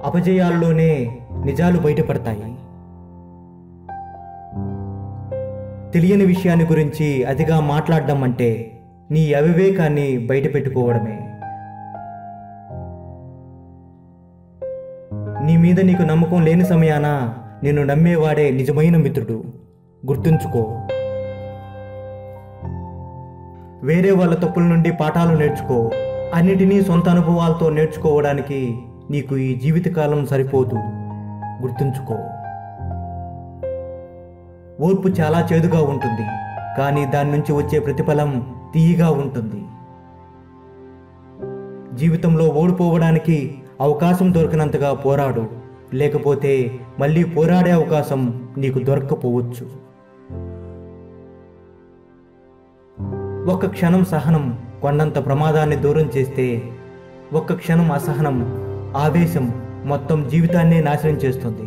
అపజయాల్లోనే నిజాలు బయటపడతాయి. తెలియని విషయాన్ని గురించి అతిగా మాట్లాడడం అంటే నీ అవివేకాన్ని బయటపెట్టుకోవడమే. నీ మీద నీకు నమ్మకం లేని సమయాన నిన్ను నమ్మేవాడే నిజమైన మిత్రుడు. గుర్తుంచుకో. వేరే వాళ్ళ తప్పుల నుండి పాఠాలు నేర్చుకో. అన్నిటినీ సొంత అనుభవాలతో నేర్చుకోవడానికి నీకు ఈ జీవితకాలం సరిపోదు. గుర్తుంచుకో. ఓర్పు చాలా చేదుగా ఉంటుంది, కానీ దాని నుంచి వచ్చే ప్రతిఫలం తీయగా ఉంటుంది. జీవితంలో ఓడిపోవడానికి అవకాశం దొరికినంతగా పోరాడు, లేకపోతే మళ్ళీ పోరాడే అవకాశం నీకు దొరక్కపోవచ్చు. ఒక్క క్షణం సహనం కొండంత ప్రమాదాన్ని దూరం చేస్తే, ఒక్క క్షణం అసహనం, ఆవేశం మొత్తం జీవితాన్నే నాశనం చేస్తుంది.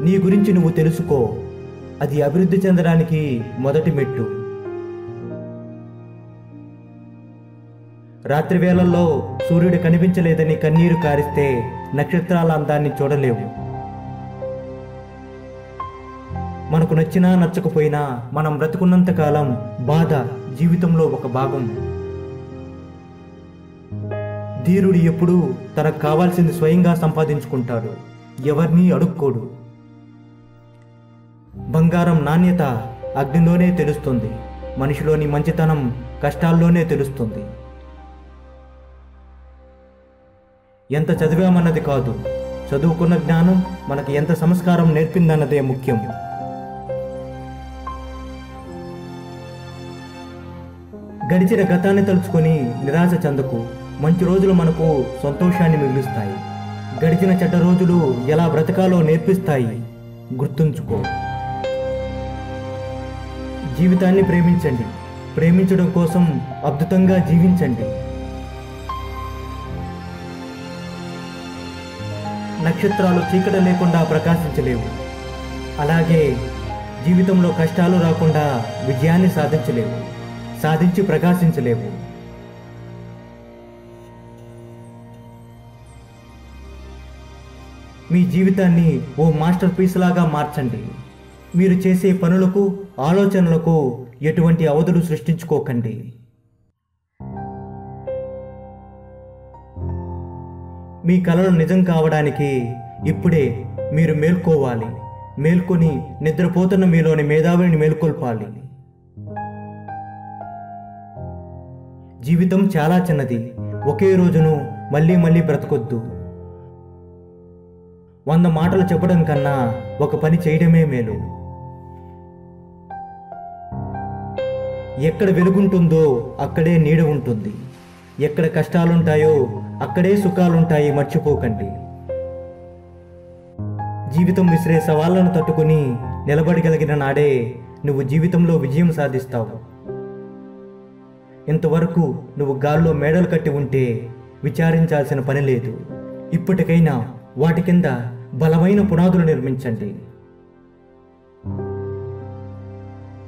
నీ గురించి నువ్వు తెలుసుకో. అది అభివృద్ధి చెందడానికి మొదటి మెట్టు. రాత్రి వేళల్లో సూర్యుడు కనిపించలేదని కన్నీరు కారిస్తే నక్షత్రాల అందాన్ని చూడలేవు. మనకు నచ్చినా నచ్చకపోయినా మనం బ్రతుకున్నంత కాలం బాధ జీవితంలో ఒక భాగం. ధీరుడు ఎప్పుడూ తనకు కావాల్సింది స్వయంగా సంపాదించుకుంటాడు, ఎవరినీ అడుక్కోడు. బంగారం నాణ్యత అగ్నిలోనే తెలుస్తుంది, మనిషిలోని మంచితనం కష్టాల్లోనే తెలుస్తుంది. ఎంత చదివామన్నది కాదు, చదువుకున్న జ్ఞానం మనకు ఎంత సంస్కారం నేర్పిందన్నదే ముఖ్యం. గడిచిన గతాన్ని తలుచుకొని నిరాశ చెందకు. మంచి రోజులు మనకు సంతోషాన్ని మిగులుస్తాయి. గడిచిన చెడ్డ రోజులు ఎలా బ్రతకాలో నేర్పిస్తాయి. గుర్తుంచుకో. జీవితాన్ని ప్రేమించండి. ప్రేమించడం కోసం అద్భుతంగా జీవించండి. నక్షత్రాలు చీకటి లేకుండా ప్రకాశించలేవు, అలాగే జీవితంలో కష్టాలు రాకుండా విజయాన్ని సాధించలేవు, సాధించి ప్రకాశించలేవు. మీ జీవితాన్ని ఓ మాస్టర్ పీస్ లాగా మార్చండి. మీరు చేసే పనులకు, ఆలోచనలకు ఎటువంటి అవధులు సృష్టించుకోకండి. మీ కలలు నిజం కావడానికి ఇప్పుడే మీరు మేల్కోవాలి. మేల్కొని నిద్రపోతున్న మీలోని మేధావిని మేల్కొల్పాలి. జీవితం చాలా చిన్నది. ఒకే రోజును మళ్ళీ మళ్ళీ బ్రతకొద్దు. 100 మాటలు చెప్పడం కన్నా ఒక పని చేయడమే మేలు. ఎక్కడ వెలుగుంటుందో అక్కడే నీడ ఉంటుంది. ఎక్కడ కష్టాలుంటాయో అక్కడే సుఖాలుంటాయి, మర్చిపోకండి. జీవితం విసిరే సవాళ్లను తట్టుకుని నిలబడగలిగిన నాడే నువ్వు జీవితంలో విజయం సాధిస్తావు. ఇంతవరకు నువ్వు గాల్లో మేడలు కట్టి ఉంటే విచారించాల్సిన పని లేదు. ఇప్పటికైనా వాటి కింద బలమైన పునాదులు నిర్మించండి.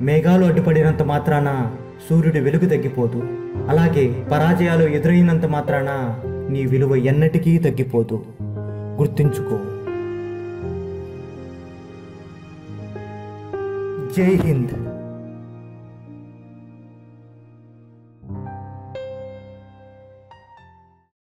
మేఘాలు అడ్డుపడినంత మాత్రాన సూర్యుడి వెలుగు తగ్గిపోదు. అలాగే పరాజయాలు ఎదురైనంత మాత్రాన నీ విలువ ఎన్నటికీ తగ్గిపోదు. గుర్తుంచుకో. జై హింద్.